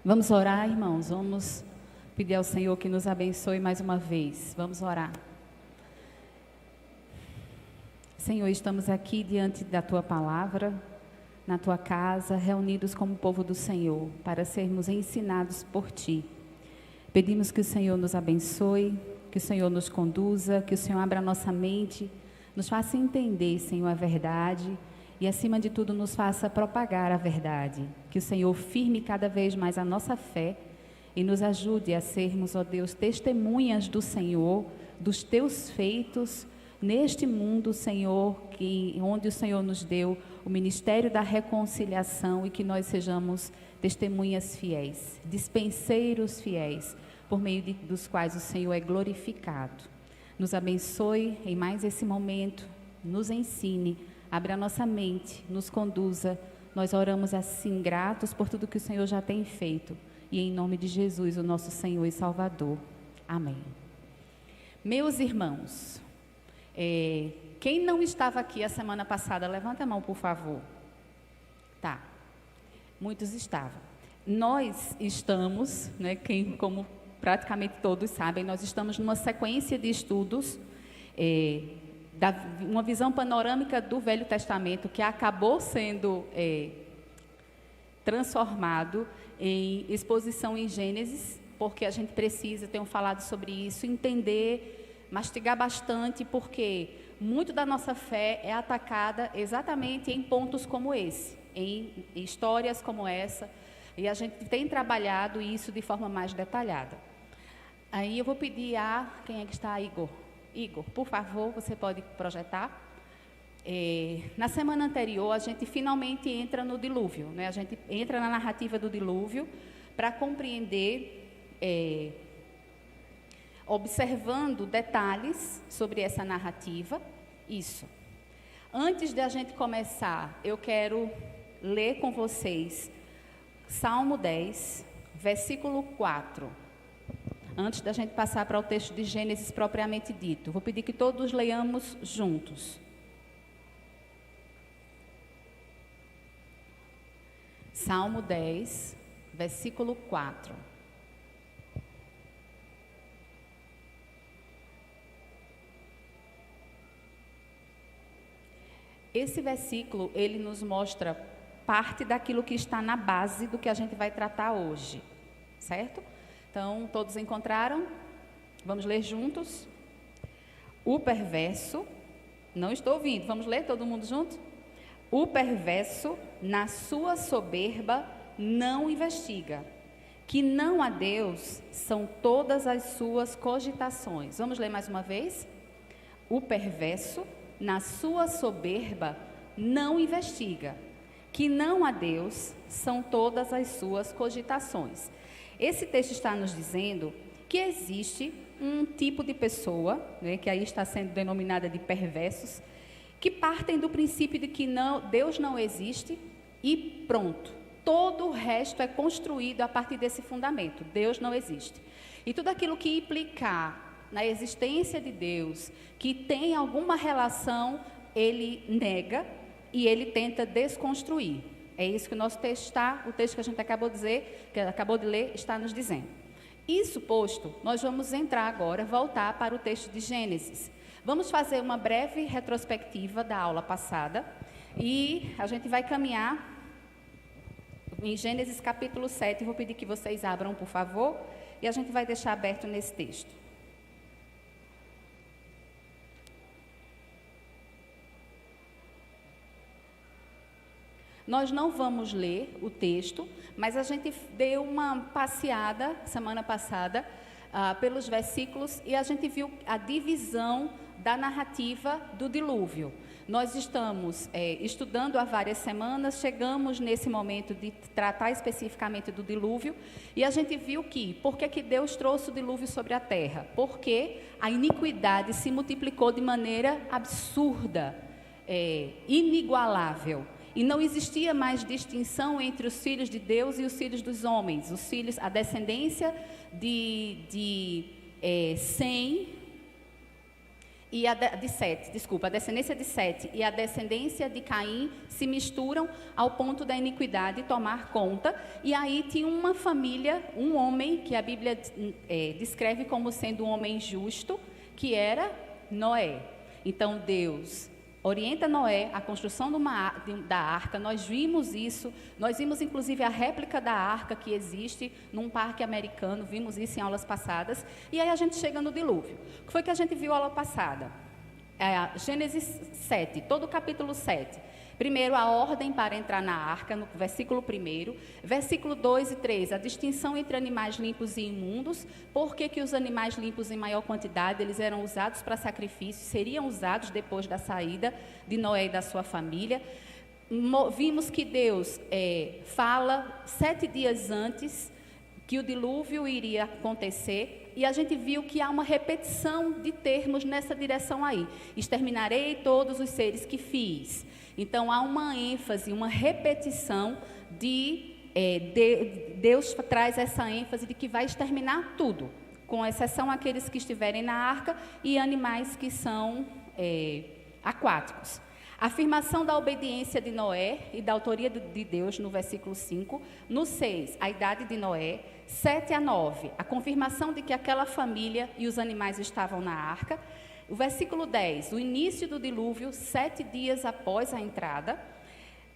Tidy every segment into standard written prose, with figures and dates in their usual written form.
Vamos orar, irmãos, vamos pedir ao Senhor que nos abençoe mais uma vez. Vamos orar. Senhor, estamos aqui diante da Tua palavra, na Tua casa, reunidos como povo do Senhor, para sermos ensinados por Ti. Pedimos que o Senhor nos abençoe, que o Senhor nos conduza, que o Senhor abra a nossa mente, nos faça entender, Senhor, a verdade e, acima de tudo, nos faça propagar a verdade. Que o Senhor firme cada vez mais a nossa fé e nos ajude a sermos, ó Deus, testemunhas do Senhor, dos Teus feitos, neste mundo, Senhor, onde o Senhor nos deu o ministério da reconciliação e que nós sejamos testemunhas fiéis, dispenseiros fiéis, por meio dos quais o Senhor é glorificado. Nos abençoe em mais esse momento, nos ensine, abra a nossa mente, nos conduza. Nós oramos assim, gratos por tudo que o Senhor já tem feito. E em nome de Jesus, o nosso Senhor e Salvador. Amém. Meus irmãos, quem não estava aqui a semana passada, levanta a mão, por favor. Tá, muitos estavam. Nós estamos, como praticamente todos sabem, nós estamos numa sequência de estudos, uma visão panorâmica do Velho Testamento, que acabou sendo transformado em exposição em Gênesis, porque a gente precisa, tenho falado sobre isso, entender, mastigar bastante, porque muito da nossa fé é atacada exatamente em pontos como esse, em histórias como essa, e a gente tem trabalhado isso de forma mais detalhada. Aí eu vou pedir quem é que está, Igor? Igor, por favor, você pode projetar. Na semana anterior, a gente finalmente entra no dilúvio, né? A gente entra na narrativa do dilúvio para compreender, observando detalhes sobre essa narrativa. Isso. Antes de a gente começar, eu quero ler com vocês Salmo 10, versículo 4. Antes da gente passar para o texto de Gênesis propriamente dito, vou pedir que todos leiamos juntos. Salmo 10, versículo 4. Esse versículo, ele nos mostra parte daquilo que está na base do que a gente vai tratar hoje, certo? Então, todos encontraram? Vamos ler juntos? O perverso, não estou ouvindo, vamos ler todo mundo junto? O perverso, na sua soberba, não investiga, que não a Deus são todas as suas cogitações. Vamos ler mais uma vez? O perverso, na sua soberba, não investiga, que não a Deus são todas as suas cogitações. Esse texto está nos dizendo que existe um tipo de pessoa, que aí está sendo denominada de perversos, que partem do princípio de que Deus não existe e pronto. Todo o resto é construído a partir desse fundamento. Deus não existe. E tudo aquilo que implicar na existência de Deus, que tem alguma relação, ele nega e ele tenta desconstruir. É isso que o nosso texto o texto que a gente acabou de ler, está nos dizendo. Isso posto, nós vamos entrar agora, voltar para o texto de Gênesis. Vamos fazer uma breve retrospectiva da aula passada e a gente vai caminhar em Gênesis capítulo 7. Vou pedir que vocês abram, por favor, e a gente vai deixar aberto nesse texto. Nós não vamos ler o texto, mas a gente deu uma passeada semana passada pelos versículos e a gente viu a divisão da narrativa do dilúvio. Nós estamos estudando há várias semanas, chegamos nesse momento de tratar especificamente do dilúvio e a gente viu por que Deus trouxe o dilúvio sobre a terra? Porque a iniquidade se multiplicou de maneira absurda, inigualável. E não existia mais distinção entre os filhos de Deus e os filhos dos homens. Os filhos, a descendência de Sem e a descendência de Sete e a descendência de Caim se misturam ao ponto da iniquidade tomar conta. E aí tinha uma família, um homem, que a Bíblia descreve como sendo um homem justo, que era Noé. Então Deus orienta Noé a construção da arca. Nós vimos isso, nós vimos inclusive a réplica da arca que existe num parque americano, vimos isso em aulas passadas. E aí a gente chega no dilúvio. O que foi que a gente viu aula passada? Gênesis 7, todo o capítulo 7. Primeiro, a ordem para entrar na arca, no versículo 1. Versículo 2 e 3, a distinção entre animais limpos e imundos. Por que os animais limpos em maior quantidade, eles eram usados para sacrifício, seriam usados depois da saída de Noé e da sua família. Vimos que Deus fala 7 dias antes que o dilúvio iria acontecer, e a gente viu que há uma repetição de termos nessa direção aí. Exterminarei todos os seres que fiz. Então, há uma ênfase, uma repetição Deus traz essa ênfase de que vai exterminar tudo, com exceção aqueles que estiverem na arca e animais que são aquáticos. A afirmação da obediência de Noé e da autoria de Deus no versículo 5. No 6, a idade de Noé. 7 a 9, a confirmação de que aquela família e os animais estavam na arca. O versículo 10, o início do dilúvio, 7 dias após a entrada.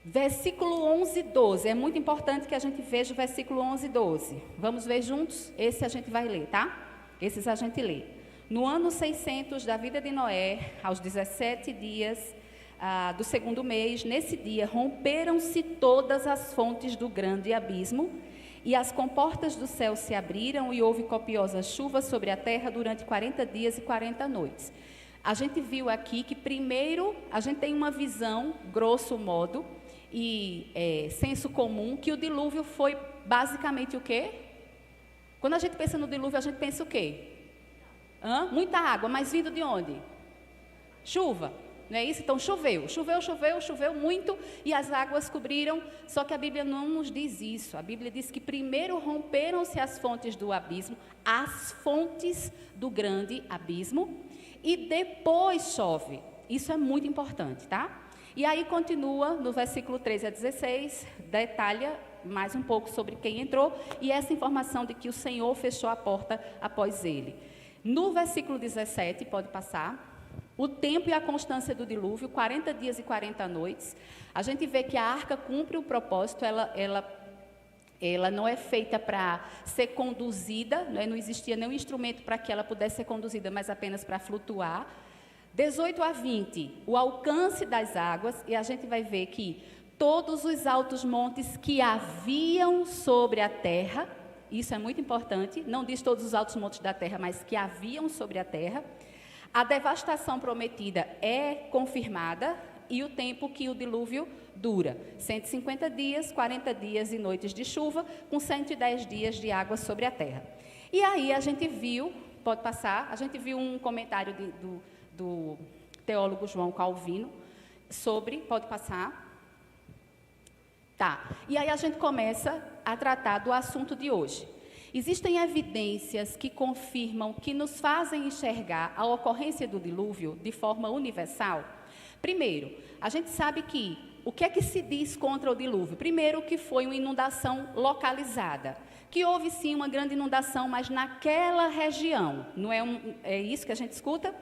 Versículo 11 e 12, é muito importante que a gente veja o versículo 11 e 12. Vamos ver juntos? Esse a gente vai ler, tá? Esses a gente lê. No ano 600 da vida de Noé, aos 17 dias do segundo mês, nesse dia, romperam-se todas as fontes do grande abismo, e as comportas do céu se abriram, e houve copiosa chuva sobre a terra durante 40 dias e 40 noites. A gente viu aqui que primeiro, a gente tem uma visão, grosso modo, e senso comum, que o dilúvio foi basicamente o quê? Quando a gente pensa no dilúvio, a gente pensa o quê? Muita água, mas vindo de onde? Chuva. Não é isso? Então choveu muito e as águas cobriram, só que a Bíblia não nos diz isso. A Bíblia diz que primeiro romperam-se as fontes do abismo, as fontes do grande abismo, e depois chove. Isso é muito importante, tá? E aí continua no versículo 13 a 16, detalha mais um pouco sobre quem entrou e essa informação de que o Senhor fechou a porta após ele. No versículo 17, pode passar. O tempo e a constância do dilúvio, 40 dias e 40 noites. A gente vê que a arca cumpre o propósito, ela não é feita para ser conduzida, né? Não existia nenhum instrumento para que ela pudesse ser conduzida, mas apenas para flutuar. 18 a 20, o alcance das águas, e a gente vai ver que todos os altos montes que haviam sobre a terra, isso é muito importante, não diz todos os altos montes da terra, mas que haviam sobre a terra. A devastação prometida é confirmada e o tempo que o dilúvio dura. 150 dias, 40 dias e noites de chuva, com 110 dias de água sobre a terra. E aí a gente viu, pode passar, a gente viu um comentário do teólogo João Calvino sobre, pode passar. Tá, e aí a gente começa a tratar do assunto de hoje. Existem evidências que confirmam, que nos fazem enxergar a ocorrência do dilúvio de forma universal? Primeiro, a gente sabe que, o que é que se diz contra o dilúvio? Primeiro, que foi uma inundação localizada, que houve sim uma grande inundação, mas naquela região, não é isso que a gente escuta?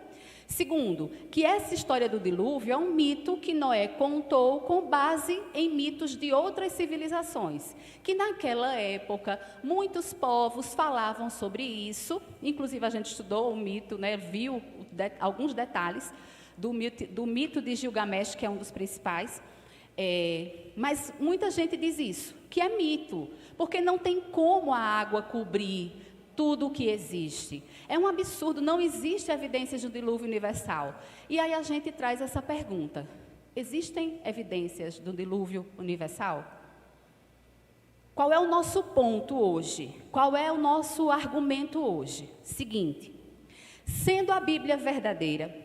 Segundo, que essa história do dilúvio é um mito que Noé contou com base em mitos de outras civilizações, que naquela época muitos povos falavam sobre isso, inclusive a gente estudou o mito, né, viu alguns detalhes do mito de Gilgamesh, que é um dos principais, mas muita gente diz isso, que é mito, porque não tem como a água cobrir tudo o que existe. É um absurdo, não existe evidências do dilúvio universal. E aí a gente traz essa pergunta: existem evidências do dilúvio universal? Qual é o nosso ponto hoje? Qual é o nosso argumento hoje? Seguinte, sendo a Bíblia verdadeira,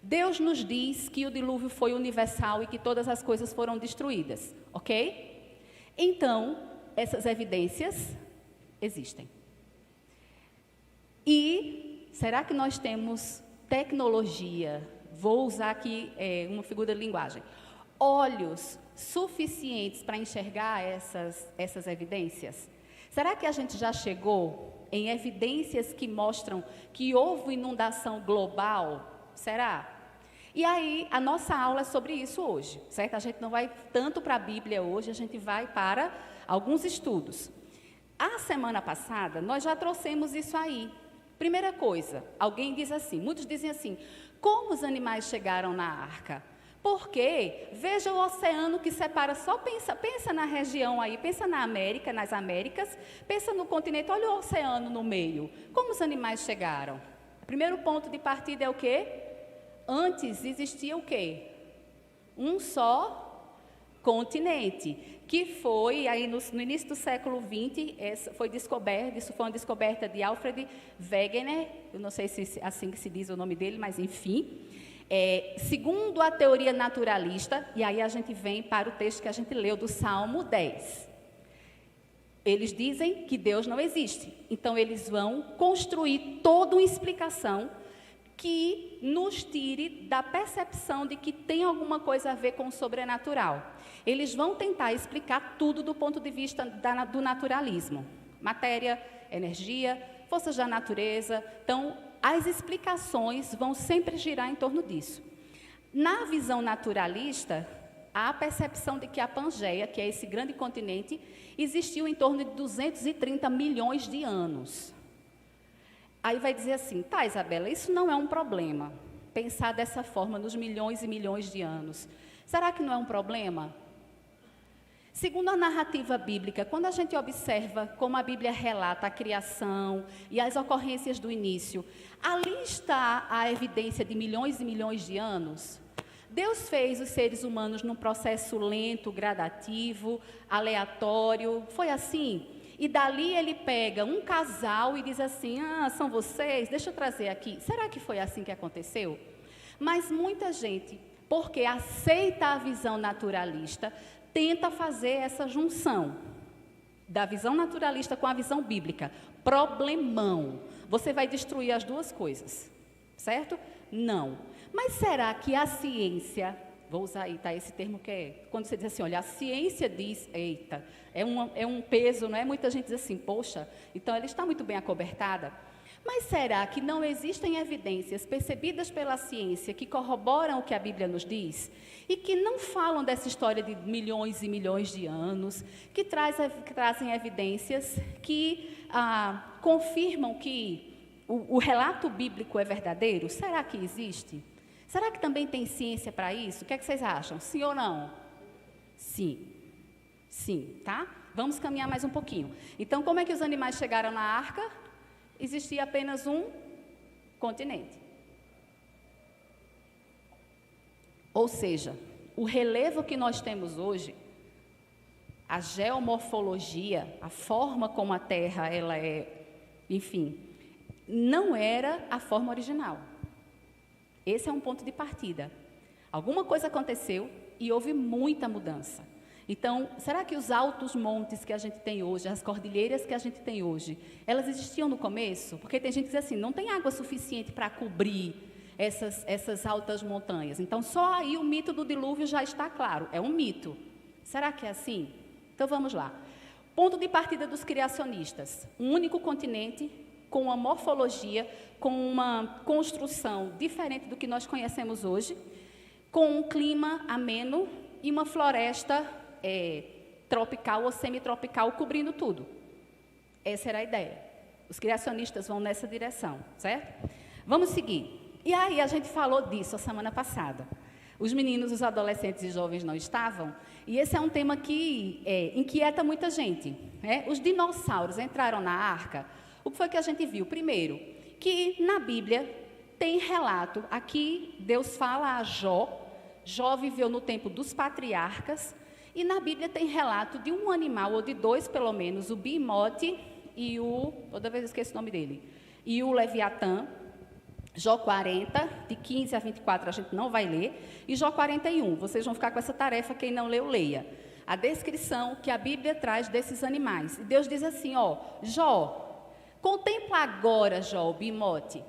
Deus nos diz que o dilúvio foi universal e que todas as coisas foram destruídas, ok? Então, essas evidências existem. E será que nós temos tecnologia, vou usar aqui uma figura de linguagem, olhos suficientes para enxergar essas evidências? Será que a gente já chegou em evidências que mostram que houve inundação global? Será? E aí, a nossa aula é sobre isso hoje, certo? A gente não vai tanto para a Bíblia hoje, a gente vai para alguns estudos. A semana passada, nós já trouxemos isso aí. Primeira coisa, alguém diz assim, muitos dizem assim, como os animais chegaram na arca? Porque, veja o oceano que separa, só pensa na região aí, pensa na América, nas Américas, pensa no continente, olha o oceano no meio. Como os animais chegaram? O primeiro ponto de partida é o quê? Antes existia o quê? Um só continente, que foi, aí no início do século XX, foi descoberto, isso foi uma descoberta de Alfred Wegener, eu não sei se assim que se diz o nome dele, mas enfim, segundo a teoria naturalista, e aí a gente vem para o texto que a gente leu do Salmo 10. Eles dizem que Deus não existe, então eles vão construir toda uma explicação que nos tire da percepção de que tem alguma coisa a ver com o sobrenatural. Eles vão tentar explicar tudo do ponto de vista do naturalismo. Matéria, energia, forças da natureza. Então, as explicações vão sempre girar em torno disso. Na visão naturalista, há a percepção de que a Pangeia, que é esse grande continente, existiu em torno de 230 milhões de anos. Aí vai dizer assim, tá, Isabela, isso não é um problema, pensar dessa forma nos milhões e milhões de anos. Será que não é um problema? Segundo a narrativa bíblica, quando a gente observa como a Bíblia relata a criação e as ocorrências do início, ali está a evidência de milhões e milhões de anos. Deus fez os seres humanos num processo lento, gradativo, aleatório, foi assim? E dali ele pega um casal e diz assim, são vocês? Deixa eu trazer aqui. Será que foi assim que aconteceu? Mas muita gente, porque aceita a visão naturalista, tenta fazer essa junção da visão naturalista com a visão bíblica. Problemão. Você vai destruir as duas coisas, certo? Não. Mas será que a ciência... Vou usar aí, tá, esse termo que é, quando você diz assim, olha, a ciência diz, eita, é um peso, não é? Muita gente diz assim, poxa, então ela está muito bem acobertada. Mas será que não existem evidências percebidas pela ciência que corroboram o que a Bíblia nos diz? E que não falam dessa história de milhões e milhões de anos, que trazem evidências que confirmam que o relato bíblico é verdadeiro? Será que existe? Será que também tem ciência para isso? O que é que vocês acham? Sim ou não? Sim. Sim, tá? Vamos caminhar mais um pouquinho. Então, como é que os animais chegaram na arca? Existia apenas um continente. Ou seja, o relevo que nós temos hoje, a geomorfologia, a forma como a Terra ela é, enfim, não era a forma original. Esse é um ponto de partida. Alguma coisa aconteceu e houve muita mudança. Então, será que os altos montes que a gente tem hoje, as cordilheiras que a gente tem hoje, elas existiam no começo? Porque tem gente que diz assim, não tem água suficiente para cobrir essas altas montanhas. Então, só aí o mito do dilúvio já está claro. É um mito. Será que é assim? Então, vamos lá. Ponto de partida dos criacionistas. Um único continente, com uma morfologia, com uma construção diferente do que nós conhecemos hoje, com um clima ameno e uma floresta tropical ou semitropical cobrindo tudo. Essa era a ideia. Os criacionistas vão nessa direção, certo? Vamos seguir. E aí a gente falou disso a semana passada. Os meninos, os adolescentes e jovens não estavam, e esse é um tema que inquieta muita gente, né? Os dinossauros entraram na arca. O que foi que a gente viu? Primeiro, que na Bíblia tem relato, aqui Deus fala a Jó, Jó viveu no tempo dos patriarcas, e na Bíblia tem relato de um animal, ou de dois pelo menos, o Bimote e toda vez eu esqueço o nome dele, e o Leviatã. Jó 40, de 15 a 24 a gente não vai ler, e Jó 41, vocês vão ficar com essa tarefa, quem não leu, leia. A descrição que a Bíblia traz desses animais. E Deus diz assim, ó, Jó, contempla agora, Jó, o Bimote,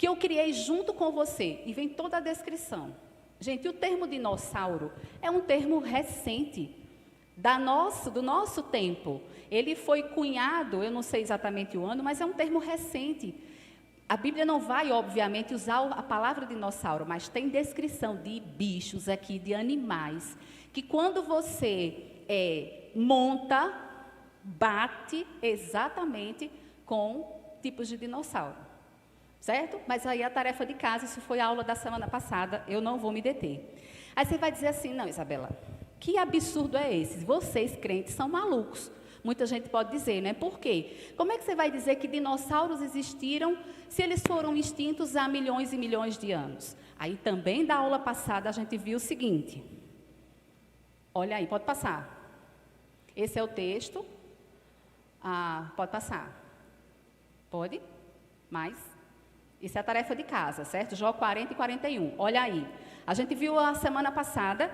que eu criei junto com você. E vem toda a descrição. Gente, o termo dinossauro é um termo recente, do nosso tempo. Ele foi cunhado, eu não sei exatamente o ano, mas é um termo recente. A Bíblia não vai, obviamente, usar a palavra dinossauro, mas tem descrição de bichos aqui, de animais, que quando você monta, bate exatamente com tipos de dinossauro, certo? Mas aí a tarefa de casa, isso foi a aula da semana passada, eu não vou me deter. Aí você vai dizer assim, não, Isabela, que absurdo é esse? Vocês, crentes, são malucos. Muita gente pode dizer, né? Por quê? Como é que você vai dizer que dinossauros existiram se eles foram extintos há milhões e milhões de anos? Aí também da aula passada a gente viu o seguinte. Olha aí, pode passar. Esse é o texto. Pode passar. Pode? Mais? Isso é a tarefa de casa, certo? Jó 40 e 41. Olha aí. A gente viu a semana passada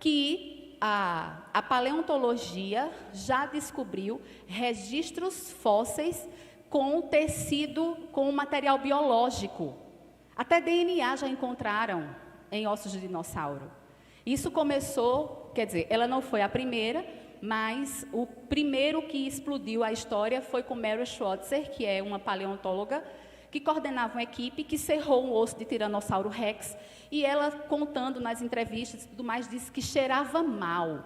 que a paleontologia já descobriu registros fósseis com tecido, com material biológico. Até DNA já encontraram em ossos de dinossauro. Isso começou, quer dizer, ela não foi a primeira, mas o primeiro que explodiu a história foi com Mary Schweitzer, que é uma paleontóloga, que coordenava uma equipe que serrou um osso de Tiranossauro Rex, e ela, contando nas entrevistas e tudo mais, disse que cheirava mal.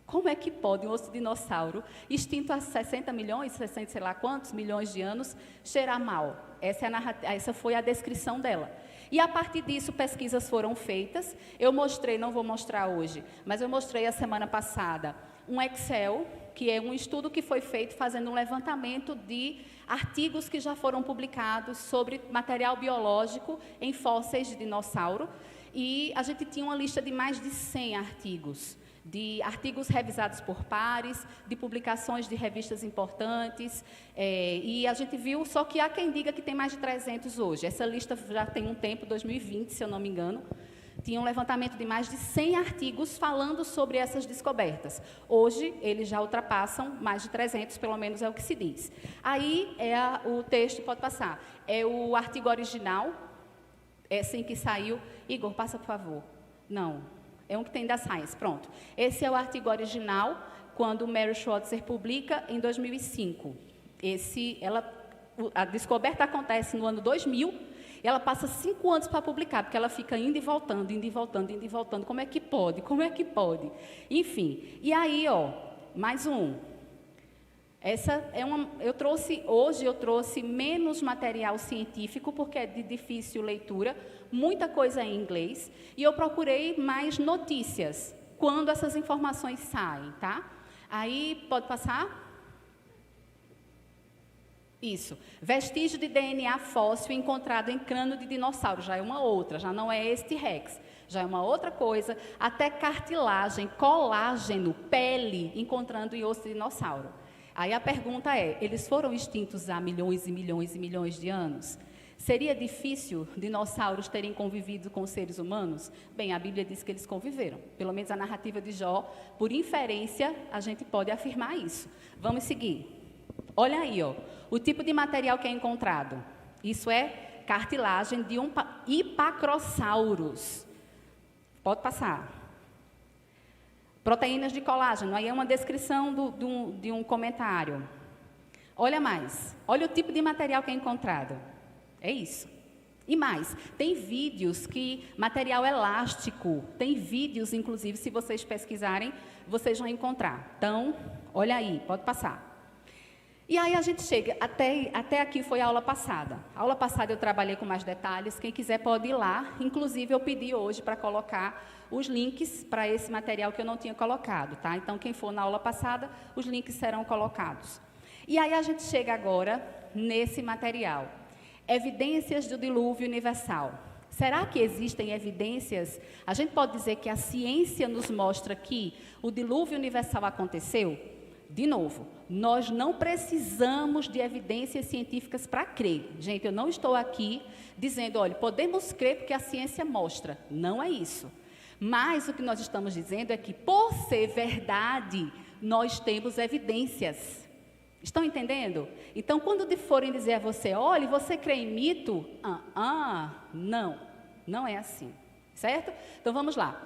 Como é que pode um osso de dinossauro, extinto há 60 milhões, 60 sei lá quantos milhões de anos, cheirar mal? Essa foi a descrição dela. E a partir disso, pesquisas foram feitas. Eu mostrei, não vou mostrar hoje, mas eu mostrei a semana passada, um Excel, que é um estudo que foi feito fazendo um levantamento de artigos que já foram publicados sobre material biológico em fósseis de dinossauro. E a gente tinha uma lista de mais de 100 artigos. De artigos revisados por pares, de publicações de revistas importantes, e a gente viu, só que há quem diga que tem mais de 300 hoje. Essa lista já tem um tempo, 2020, se eu não me engano, tinha um levantamento de mais de 100 artigos falando sobre essas descobertas. Hoje, eles já ultrapassam mais de 300, pelo menos é o que se diz. Aí, o texto, pode passar, é o artigo original, é assim que saiu. Igor, passa, por favor. Não. É um que tem da Science, pronto. Esse é o artigo original, quando Mary Schweitzer publica em 2005. A descoberta acontece no ano 2000, e ela passa 5 anos para publicar, porque ela fica indo e voltando, indo e voltando, indo e voltando. Como é que pode? Como é que pode? Enfim, e aí, mais um. Hoje eu trouxe menos material científico, porque é de difícil leitura, muita coisa em inglês, e eu procurei mais notícias, quando essas informações saem, tá? Aí, pode passar? Isso. Vestígio de DNA fóssil encontrado em crânio de dinossauro, já é uma outra, já não é este Rex, já é uma outra coisa, até cartilagem, colágeno, pele, encontrando em osso de dinossauro. Aí a pergunta é, eles foram extintos há milhões e milhões e milhões de anos? Seria difícil dinossauros terem convivido com seres humanos? Bem, a Bíblia diz que eles conviveram. Pelo menos a narrativa de Jó, por inferência, a gente pode afirmar isso. Vamos seguir. Olha aí, o tipo de material que é encontrado. Isso é cartilagem de um Hipacrosaurus. Pode passar. Proteínas de colágeno, aí é uma descrição de um comentário. Olha mais, olha o tipo de material que é encontrado. É isso. E mais, tem vídeos material elástico, tem vídeos, inclusive, se vocês pesquisarem, vocês vão encontrar. Então, olha aí, pode passar. E aí a gente chega, até aqui foi a aula passada. A aula passada eu trabalhei com mais detalhes, quem quiser pode ir lá. Inclusive eu pedi hoje para colocar os links para esse material que eu não tinha colocado, tá? Então quem for na aula passada, os links serão colocados. E aí a gente chega agora nesse material. Evidências do dilúvio universal. Será que existem evidências? A gente pode dizer que a ciência nos mostra que o dilúvio universal aconteceu? De novo, nós não precisamos de evidências científicas para crer. Gente, eu não estou aqui dizendo, olha, podemos crer porque a ciência mostra. Não é isso. Mas o que nós estamos dizendo é que, por ser verdade, nós temos evidências. Estão entendendo? Então, quando forem dizer a você, olha, você crê em mito? Não é assim, certo? Então, vamos lá.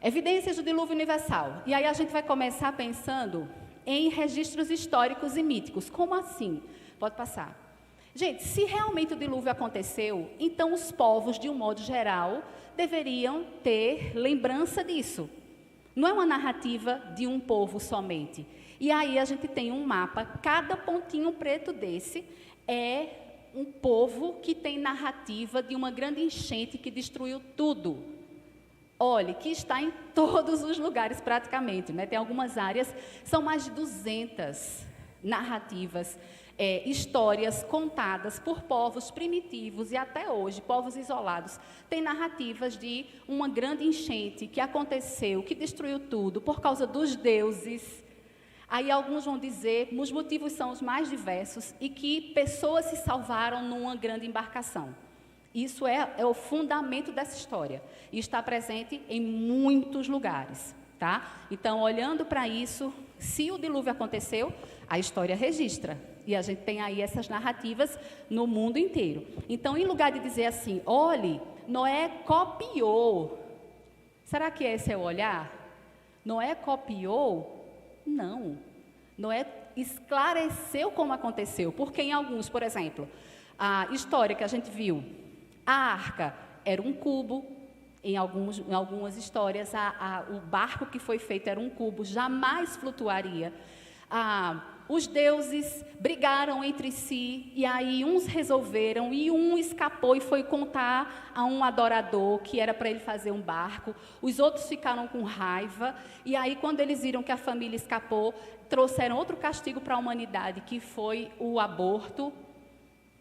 Evidências do dilúvio universal. E aí a gente vai começar pensando em registros históricos e míticos. Como assim? Pode passar. Gente, se realmente o dilúvio aconteceu, então os povos, de um modo geral, deveriam ter lembrança disso. Não é uma narrativa de um povo somente. E aí a gente tem um mapa, cada pontinho preto desse é um povo que tem narrativa de uma grande enchente que destruiu tudo. Olhe, que está em todos os lugares praticamente, né? Tem algumas áreas, são mais de 200 narrativas, histórias contadas por povos primitivos e até hoje, povos isolados, têm narrativas de uma grande enchente que aconteceu, que destruiu tudo por causa dos deuses. Aí alguns vão dizer, os motivos são os mais diversos e que pessoas se salvaram numa grande embarcação. Isso é o fundamento dessa história e está presente em muitos lugares, tá? Então, olhando para isso, se o dilúvio aconteceu, a história registra. E a gente tem aí essas narrativas no mundo inteiro. Então, em lugar de dizer assim, olhe, Noé copiou. Será que esse é o olhar? Noé copiou? Não. Noé esclareceu como aconteceu. Porque em alguns, por exemplo, a história que a gente viu, a arca era um cubo. Em algumas histórias, o barco que foi feito era um cubo, jamais flutuaria. Os deuses brigaram entre si, e aí uns resolveram, e um escapou e foi contar a um adorador que era para ele fazer um barco. Os outros ficaram com raiva, e aí quando eles viram que a família escapou, trouxeram outro castigo para a humanidade, que foi o aborto.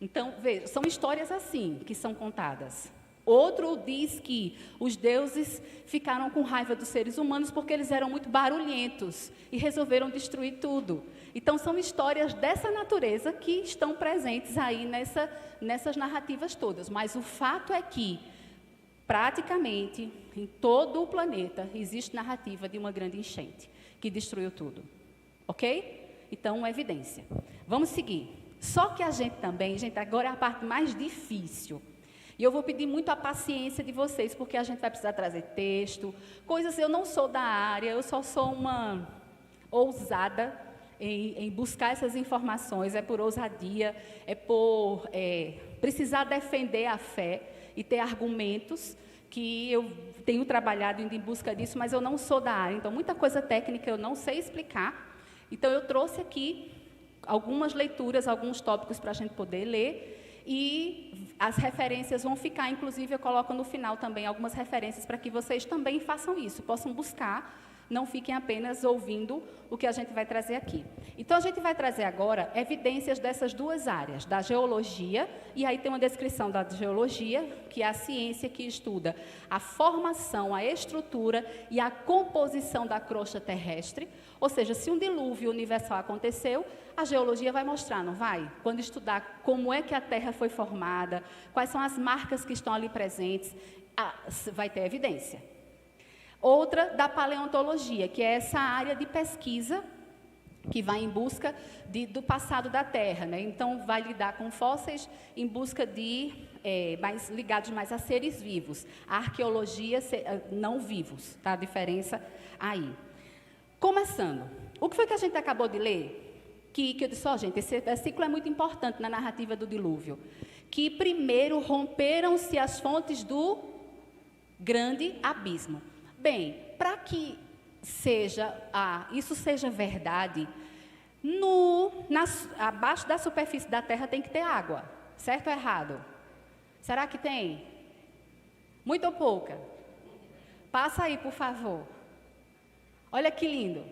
Então, veja, são histórias assim que são contadas. Outro diz que os deuses ficaram com raiva dos seres humanos porque eles eram muito barulhentos e resolveram destruir tudo. Então, são histórias dessa natureza que estão presentes aí nessas narrativas todas. Mas o fato é que, praticamente, em todo o planeta, existe narrativa de uma grande enchente que destruiu tudo. Ok? Então, evidência. Vamos seguir. Só que a gente também, agora é a parte mais difícil. E eu vou pedir muito a paciência de vocês, porque a gente vai precisar trazer texto, coisas, eu não sou da área, eu só sou uma ousada em buscar essas informações, é por ousadia, é por precisar defender a fé e ter argumentos, que eu tenho trabalhado indo em busca disso, mas eu não sou da área, então muita coisa técnica eu não sei explicar. Então eu trouxe aqui algumas leituras, alguns tópicos para a gente poder ler, e as referências vão ficar, inclusive eu coloco no final também algumas referências para que vocês também façam isso, possam buscar, não fiquem apenas ouvindo o que a gente vai trazer aqui. Então, a gente vai trazer agora evidências dessas duas áreas, da geologia, e aí tem uma descrição da geologia, que é a ciência que estuda a formação, a estrutura e a composição da crosta terrestre, ou seja, se um dilúvio universal aconteceu, a geologia vai mostrar, não vai? Quando estudar como é que a Terra foi formada, quais são as marcas que estão ali presentes, vai ter evidência. Outra da paleontologia, que é essa área de pesquisa que vai em busca do passado da Terra, né? Então, vai lidar com fósseis em busca de ligados mais a seres vivos. A arqueologia, não vivos, tá? A diferença aí. Começando, o que foi que a gente acabou de ler? Que eu disse, gente, esse versículo é muito importante na narrativa do dilúvio. Que primeiro romperam-se as fontes do grande abismo. Bem, para que isso seja verdade, abaixo da superfície da Terra tem que ter água, certo ou errado? Será que tem? Muito ou pouca? Passa aí, por favor. Olha que lindo.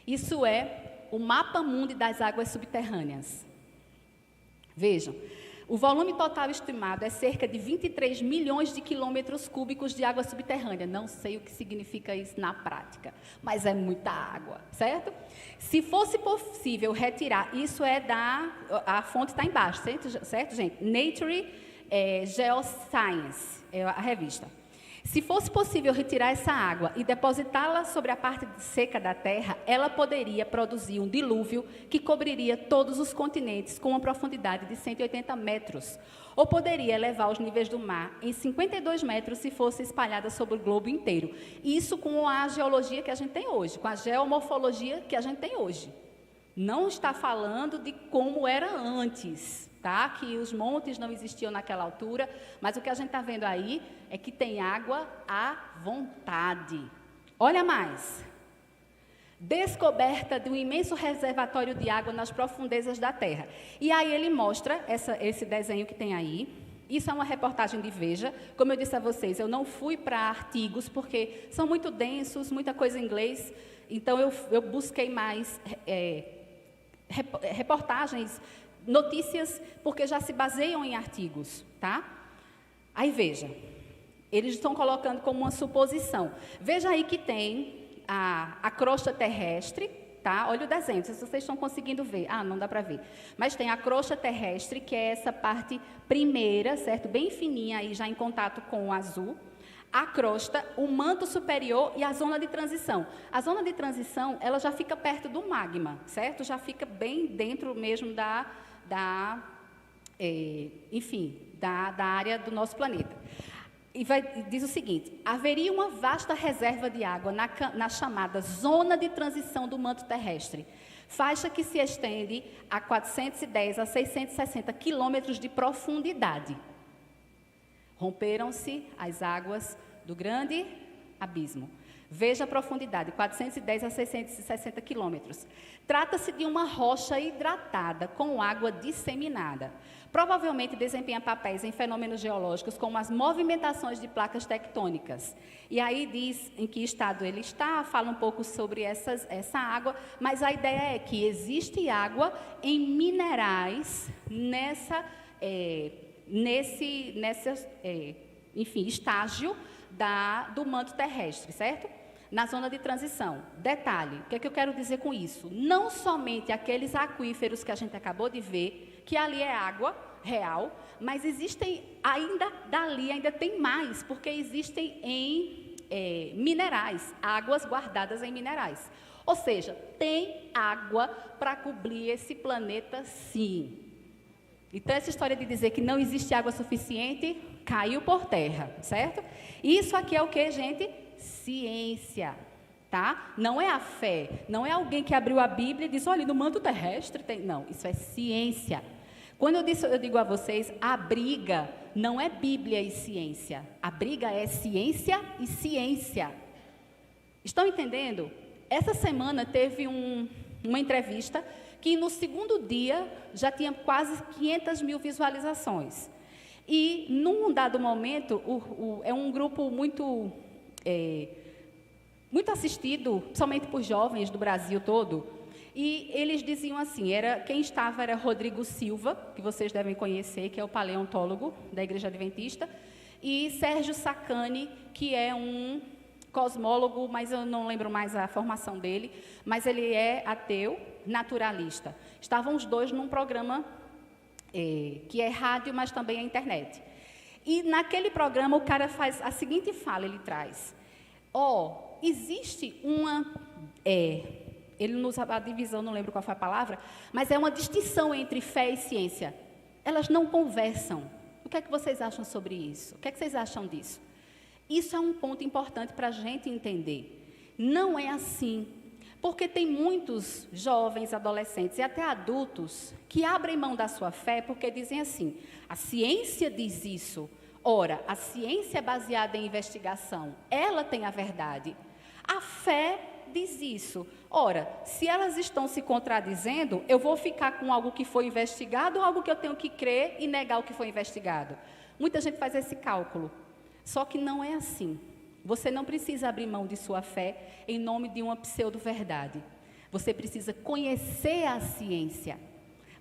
Isso é o mapa mundi das águas subterrâneas. Vejam, o volume total estimado é cerca de 23 milhões de quilômetros cúbicos de água subterrânea. Não sei o que significa isso na prática, mas é muita água, certo? Se fosse possível retirar, isso a fonte está embaixo, certo, gente? Nature Geoscience, é a revista. Se fosse possível retirar essa água e depositá-la sobre a parte seca da terra, ela poderia produzir um dilúvio que cobriria todos os continentes com uma profundidade de 180 metros. Ou poderia elevar os níveis do mar em 52 metros se fosse espalhada sobre o globo inteiro. Isso com a geologia que a gente tem hoje, com a geomorfologia que a gente tem hoje. Não está falando de como era antes, tá? Que os montes não existiam naquela altura, mas o que a gente está vendo aí é que tem água à vontade. Olha mais. Descoberta de um imenso reservatório de água nas profundezas da terra. E aí ele mostra esse desenho que tem aí. Isso é uma reportagem de Veja. Como eu disse a vocês, eu não fui para artigos, porque são muito densos, muita coisa em inglês. Então, eu busquei mais reportagens, notícias, porque já se baseiam em artigos, tá? Aí, veja. Eles estão colocando como uma suposição. Veja aí que tem a crosta terrestre, tá? Olha o desenho, não sei se vocês estão conseguindo ver. Ah, não dá para ver. Mas tem a crosta terrestre, que é essa parte primeira, certo? Bem fininha aí, já em contato com o azul. A crosta, o manto superior e a zona de transição. A zona de transição, ela já fica perto do magma, certo? Já fica bem dentro mesmo da área do nosso planeta. E diz o seguinte: haveria uma vasta reserva de água na chamada zona de transição do manto terrestre, faixa que se estende a 410 a 660 quilômetros de profundidade. Romperam-se as águas do grande abismo. Veja a profundidade, 410 a 660 quilômetros. Trata-se de uma rocha hidratada com água disseminada. Provavelmente desempenha papéis em fenômenos geológicos como as movimentações de placas tectônicas. E aí diz em que estado ele está, fala um pouco sobre essa água, mas a ideia é que existe água em minerais estágio do manto terrestre, certo? Na zona de transição. Detalhe, o que é que eu quero dizer com isso? Não somente aqueles aquíferos que a gente acabou de ver, que ali é água real, mas existem ainda tem mais, porque existem em minerais, águas guardadas em minerais. Ou seja, tem água para cobrir esse planeta, sim. Então, essa história de dizer que não existe água suficiente, caiu por terra, certo? Isso aqui é o que, gente? Ciência, tá? Não é a fé, não é alguém que abriu a Bíblia e disse, olha, no manto terrestre tem... Não, isso é ciência. Quando eu digo a vocês, a briga não é Bíblia e ciência. A briga é ciência e ciência. Estão entendendo? Essa semana teve uma entrevista que no segundo dia já tinha quase 500 mil visualizações. E, num dado momento, é um grupo muito assistido, somente por jovens do Brasil todo, e eles diziam assim, quem estava era Rodrigo Silva, que vocês devem conhecer, que é o paleontólogo da Igreja Adventista, e Sérgio Sacani, que é um cosmólogo, mas eu não lembro mais a formação dele, mas ele é ateu, naturalista. Estavam os dois num programa que é rádio, mas também é internet. E naquele programa o cara faz a seguinte fala, ele traz, existe ele não usa a divisão, não lembro qual foi a palavra, mas é uma distinção entre fé e ciência. Elas não conversam. O que é que vocês acham sobre isso? O que é que vocês acham disso? Isso é um ponto importante para a gente entender. Não é assim. Porque tem muitos jovens, adolescentes e até adultos que abrem mão da sua fé porque dizem assim, a ciência diz isso. Ora, a ciência é baseada em investigação, ela tem a verdade. A fé diz isso. Ora, se elas estão se contradizendo, eu vou ficar com algo que foi investigado ou algo que eu tenho que crer e negar o que foi investigado? Muita gente faz esse cálculo. Só que não é assim. Você não precisa abrir mão de sua fé em nome de uma pseudo-verdade. Você precisa conhecer a ciência.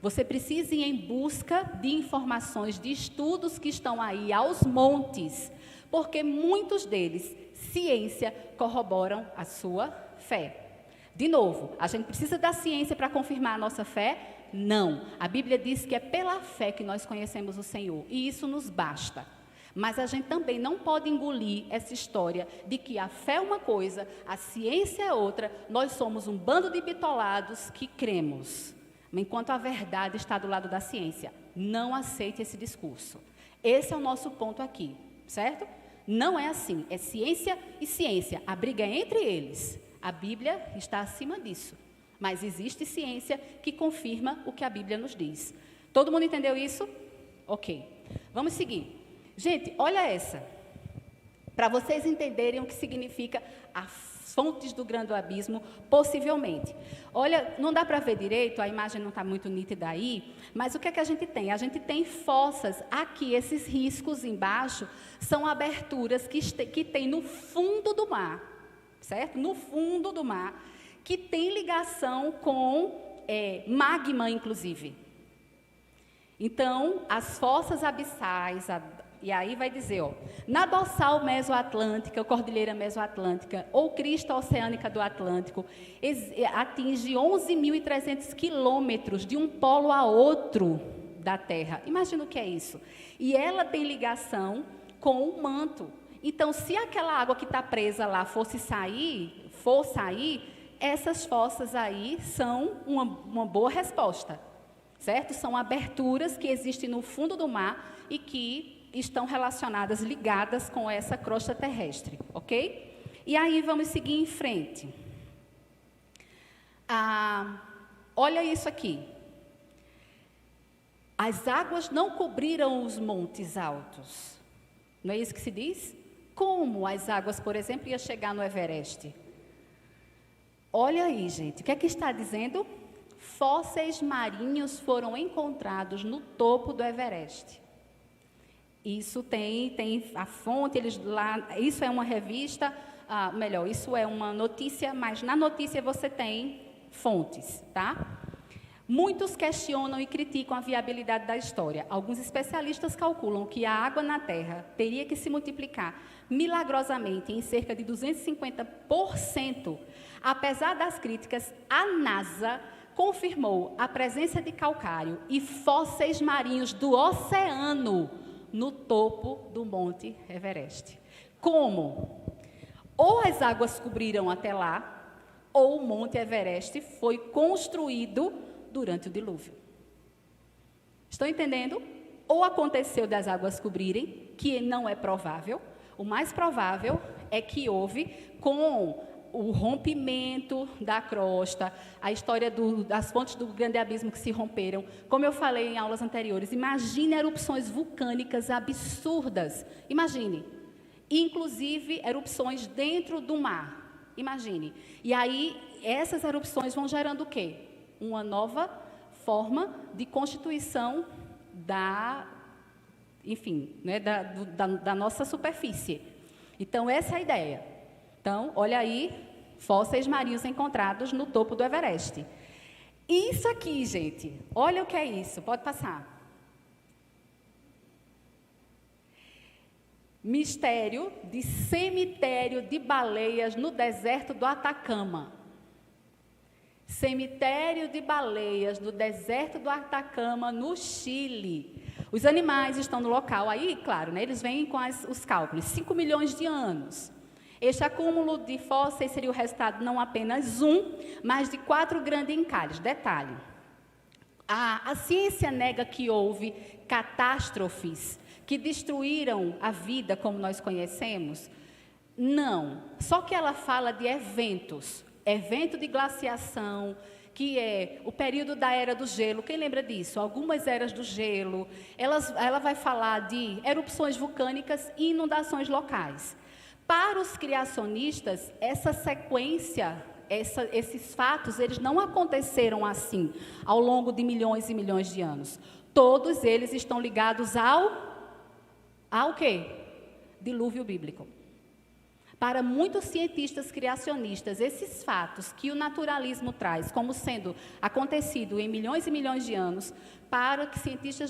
Você precisa ir em busca de informações, de estudos que estão aí aos montes, porque muitos deles, ciência, corroboram a sua fé. De novo, a gente precisa da ciência para confirmar a nossa fé? Não. A Bíblia diz que é pela fé que nós conhecemos o Senhor, e isso nos basta. Mas a gente também não pode engolir essa história de que a fé é uma coisa, a ciência é outra, nós somos um bando de bitolados que cremos, enquanto a verdade está do lado da ciência. Não aceite esse discurso. Esse é o nosso ponto aqui, certo? Não é assim, é ciência e ciência, a briga é entre eles. A Bíblia está acima disso, mas existe ciência que confirma o que a Bíblia nos diz. Todo mundo entendeu isso? Ok, vamos seguir. Gente, olha essa, para vocês entenderem o que significa as fontes do grande abismo, possivelmente. Olha, não dá para ver direito, a imagem não está muito nítida aí, mas o que é que a gente tem? A gente tem fossas aqui, esses riscos embaixo, são aberturas que tem no fundo do mar, certo? No fundo do mar, que tem ligação com magma, inclusive. Então, as fossas abissais, e aí vai dizer, ó, na dorsal mesoatlântica, cordilheira mesoatlântica, ou crista oceânica do Atlântico, atinge 11.300 quilômetros de um polo a outro da Terra. Imagina o que é isso. E ela tem ligação com o manto. Então, se aquela água que está presa lá for sair, essas fossas aí são uma boa resposta, certo? São aberturas que existem no fundo do mar e que estão relacionadas, ligadas com essa crosta terrestre, ok? E aí vamos seguir em frente. Olha isso aqui. As águas não cobriram os montes altos. Não é isso que se diz? Como as águas, por exemplo, iam chegar no Everest? Olha aí, gente, o que é que está dizendo? Fósseis marinhos foram encontrados no topo do Everest. Isso tem a fonte, eles lá, isso é uma revista, isso é uma notícia, mas na notícia você tem fontes, tá? Muitos questionam e criticam a viabilidade da história. Alguns especialistas calculam que a água na Terra teria que se multiplicar milagrosamente em cerca de 250%. Apesar das críticas, a NASA confirmou a presença de calcário e fósseis marinhos do oceano no topo do Monte Everest. Como? Ou as águas cobriram até lá, ou o Monte Everest foi construído durante o dilúvio. Estão entendendo? Ou aconteceu das águas cobrirem, que não é provável. O mais provável é que houve com o rompimento da crosta, a história das fontes do grande abismo que se romperam. Como eu falei em aulas anteriores, imagine erupções vulcânicas absurdas. Imagine. Inclusive, erupções dentro do mar. Imagine. E aí, essas erupções vão gerando o quê? Uma nova forma de constituição da nossa superfície. Então, essa é a ideia. Então, olha aí, fósseis marinhos encontrados no topo do Everest. Isso aqui, gente, olha o que é isso, pode passar. Mistério de cemitério de baleias no deserto do Atacama. Cemitério de baleias no deserto do Atacama, no Chile. Os animais estão no local, aí, claro, né, eles vêm com os cálculos, 5 milhões de anos. Este acúmulo de fósseis seria o resultado não apenas mas de 4 grandes encalhes. Detalhe, a ciência nega que houve catástrofes que destruíram a vida como nós conhecemos? Não, só que ela fala de eventos, evento de glaciação, que é o período da Era do Gelo. Quem lembra disso? Algumas eras do gelo. Ela vai falar de erupções vulcânicas e inundações locais. Para os criacionistas, essa sequência, esses fatos, eles não aconteceram assim, ao longo de milhões e milhões de anos. Todos eles estão ligados ao quê? Dilúvio bíblico. Para muitos cientistas criacionistas, esses fatos que o naturalismo traz como sendo acontecido em milhões e milhões de anos, para os cientistas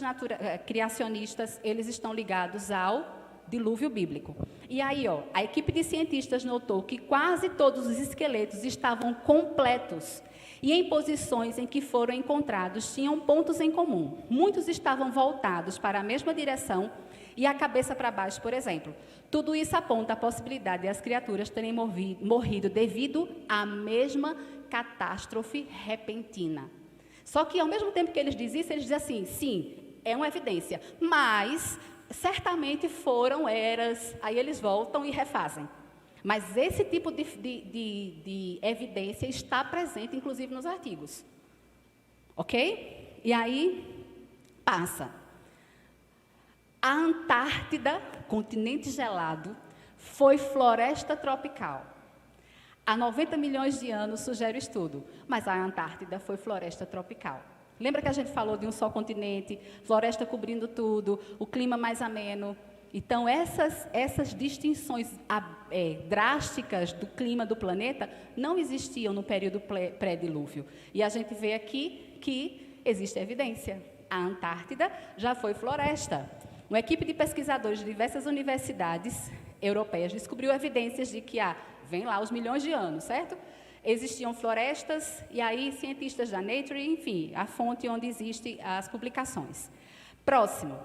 criacionistas, eles estão ligados ao dilúvio bíblico. E aí, a equipe de cientistas notou que quase todos os esqueletos estavam completos e em posições em que foram encontrados tinham pontos em comum. Muitos estavam voltados para a mesma direção e a cabeça para baixo, por exemplo. Tudo isso aponta a possibilidade de as criaturas terem morrido devido à mesma catástrofe repentina. Só que, ao mesmo tempo que eles dizem isso, eles dizem assim, sim, é uma evidência, mas certamente foram eras, aí eles voltam e refazem. Mas esse tipo de evidência está presente, inclusive, nos artigos. Ok? E aí, passa. A Antártida, continente gelado, foi floresta tropical. Há 90 milhões de anos, sugere o estudo, mas a Antártida foi floresta tropical. Lembra que a gente falou de um só continente, floresta cobrindo tudo, o clima mais ameno? Então, essas distinções drásticas do clima do planeta não existiam no período pré-dilúvio. E a gente vê aqui que existe evidência. A Antártida já foi floresta. Uma equipe de pesquisadores de diversas universidades europeias descobriu evidências de que vem lá os milhões de anos, certo? Existiam florestas, e aí cientistas da Nature, enfim, a fonte onde existem as publicações. Próximo.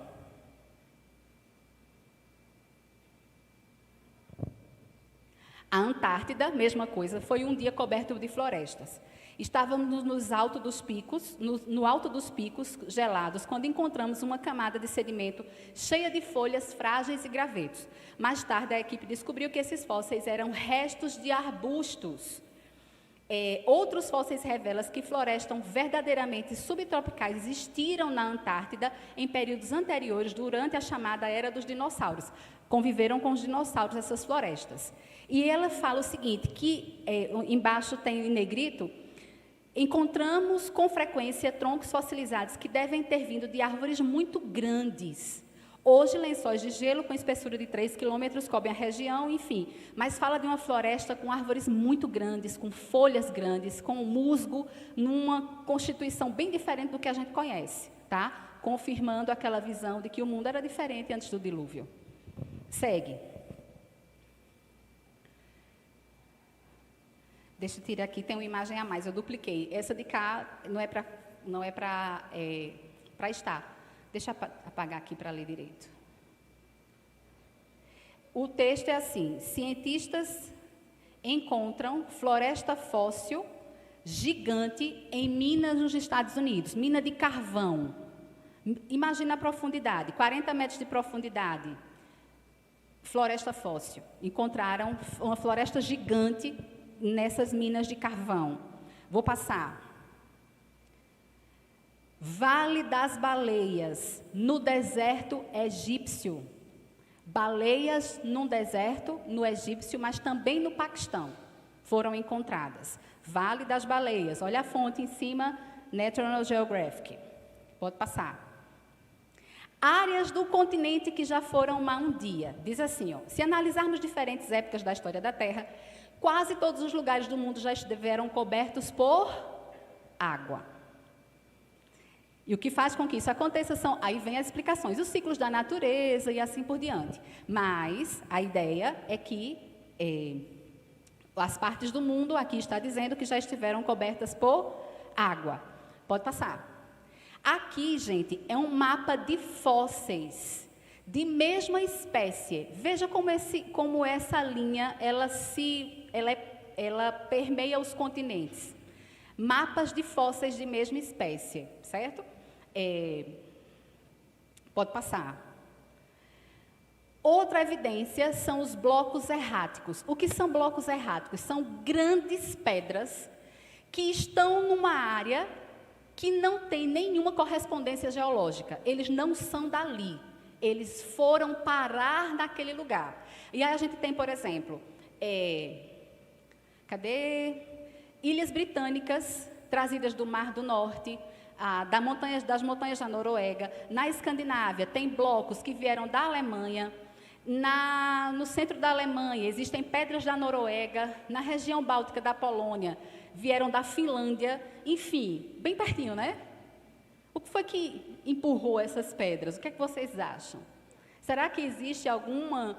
A Antártida, mesma coisa, foi um dia coberto de florestas. Estávamos no alto dos picos gelados, quando encontramos uma camada de sedimento cheia de folhas frágeis e gravetos. Mais tarde, a equipe descobriu que esses fósseis eram restos de arbustos. Outros fósseis revelam que florestas verdadeiramente subtropicais existiram na Antártida em períodos anteriores, durante a chamada Era dos Dinossauros. Conviveram com os dinossauros essas florestas. E ela fala o seguinte, que embaixo tem em negrito, encontramos com frequência troncos fossilizados que devem ter vindo de árvores muito grandes. Hoje, lençóis de gelo com espessura de 3 quilômetros cobrem a região, enfim. Mas fala de uma floresta com árvores muito grandes, com folhas grandes, com musgo, numa constituição bem diferente do que a gente conhece, tá? Confirmando aquela visão de que o mundo era diferente antes do dilúvio. Segue. Deixa eu tirar aqui, tem uma imagem a mais, eu dupliquei. Essa de cá não é para estar. Deixa eu apagar aqui para ler direito. O texto é assim: cientistas encontram floresta fóssil gigante em minas nos Estados Unidos, mina de carvão. Imagina a profundidade, 40 metros de profundidade. Floresta fóssil. Encontraram uma floresta gigante nessas minas de carvão. Vou passar. Vale das Baleias, no deserto egípcio. Baleias num deserto, no egípcio, mas também no Paquistão, foram encontradas. Vale das Baleias, olha a fonte em cima, National Geographic. Pode passar. Áreas do continente que já foram há um dia. Diz assim, se analisarmos diferentes épocas da história da Terra, quase todos os lugares do mundo já estiveram cobertos por água. E o que faz com que isso aconteça são, aí vem as explicações, os ciclos da natureza e assim por diante. Mas a ideia é que as partes do mundo, aqui está dizendo que já estiveram cobertas por água. Pode passar. Aqui, gente, é um mapa de fósseis de mesma espécie. Veja como essa linha, ela permeia os continentes. Mapas de fósseis de mesma espécie, certo? Pode passar. Outra evidência são os blocos erráticos. O que são blocos erráticos? São grandes pedras que estão numa área que não tem nenhuma correspondência geológica. Eles não são dali. Eles foram parar naquele lugar. E aí a gente tem, por exemplo, Ilhas Britânicas, trazidas do Mar do Norte, das montanhas da Noruega. Na Escandinávia, tem blocos que vieram da Alemanha. No centro da Alemanha, existem pedras da Noruega. Na região báltica da Polônia, vieram da Finlândia. Enfim, bem pertinho, né? O que foi que empurrou essas pedras? O que é que vocês acham? Será que existe alguma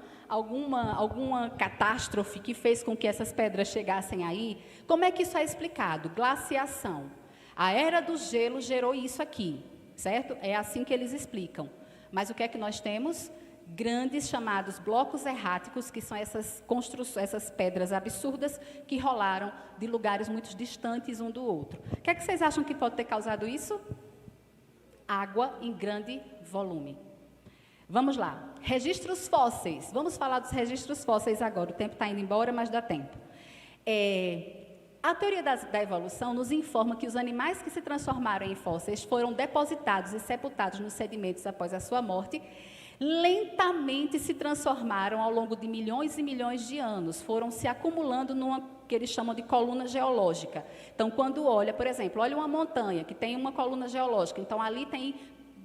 catástrofe que fez com que essas pedras chegassem aí? Como é que isso é explicado? Glaciação. A era do gelo gerou isso aqui, certo? É assim que eles explicam. Mas o que é que nós temos? Grandes chamados blocos erráticos, que são essas pedras absurdas que rolaram de lugares muito distantes um do outro. O que é que vocês acham que pode ter causado isso? Água em grande volume. Vamos lá. Registros fósseis. Vamos falar dos registros fósseis agora. O tempo está indo embora, mas dá tempo. A teoria da evolução nos informa que os animais que se transformaram em fósseis foram depositados e sepultados nos sedimentos após a sua morte, lentamente se transformaram ao longo de milhões e milhões de anos, foram se acumulando numa que eles chamam de coluna geológica. Então, quando olha, por exemplo, olha uma montanha que tem uma coluna geológica, então ali tem